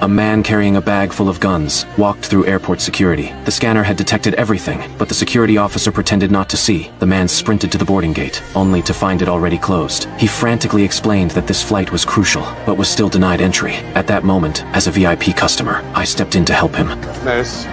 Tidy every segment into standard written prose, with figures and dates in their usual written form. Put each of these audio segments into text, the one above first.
A man carrying a bag full of guns walked through airport security. The scanner had detected everything, but the security officer pretended not to see. The man sprinted to the boarding gate, only to find it already closed. He frantically explained that this flight was crucial, but was still denied entry. At that moment, as a VIP customer, I stepped in to help him. Nurse,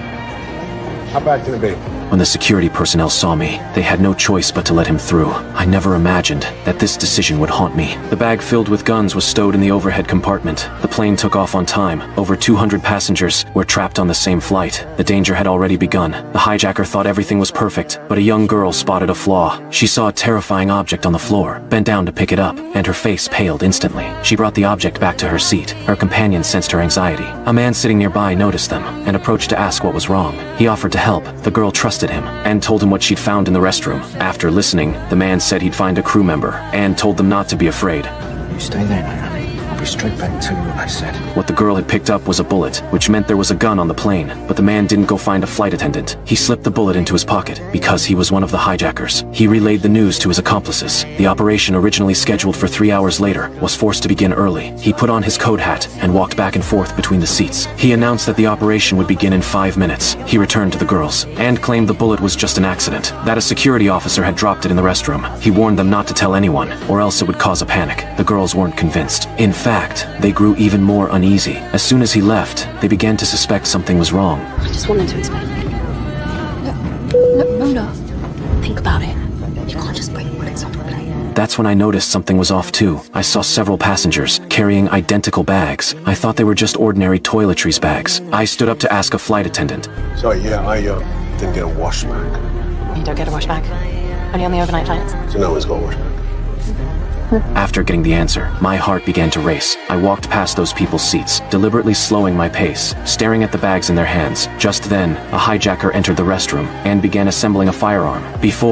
how bad can it be? When the security personnel saw me, they had no choice but to let him through. I never imagined that this decision would haunt me. The bag filled with guns was stowed in the overhead compartment. The plane took off on time. Over 200 passengers were trapped on the same flight. The danger had already begun. The hijacker thought everything was perfect, but a young girl spotted a flaw. She saw a terrifying object on the floor, bent down to pick it up, and her face paled instantly. She brought the object back to her seat. Her companion sensed her anxiety. A man sitting nearby noticed them and approached to ask what was wrong. He offered to help. The girl trusted him and told him what she'd found in the restroom. After listening, the man said he'd find a crew member and told them not to be afraid. You stay there, Naomi. I'll be straight back to what I said. What the girl had picked up was a bullet, which meant there was a gun on the plane, but the man didn't go find a flight attendant. He slipped the bullet into his pocket because he was one of the hijackers. He relayed the news to his accomplices. The operation, originally scheduled for 3 hours later, was forced to begin early. He put on his code hat and walked back and forth between the seats. He announced that the operation would begin in 5 minutes. He returned to the girls and claimed the bullet was just an accident, that a security officer had dropped it in the restroom. He warned them not to tell anyone, or else it would cause a panic. The girls weren't convinced. In fact, they grew even more uneasy. As soon as he left, they began to suspect something was wrong. I just wanted to explain. Look, Mona, think about it. You can't just bring bullets on the plane. That's when I noticed something was off too. I saw several passengers carrying identical bags. I thought they were just ordinary toiletries bags. I stood up to ask a flight attendant. Sorry, yeah, I didn't get a wash bag. You don't get a wash bag? Only on the overnight flights? So no one's got a wash bag. After getting the answer, my heart began to race. I walked past those people's seats, deliberately slowing my pace, staring at the bags in their hands. Just then, a hijacker entered the restroom and began assembling a firearm. Before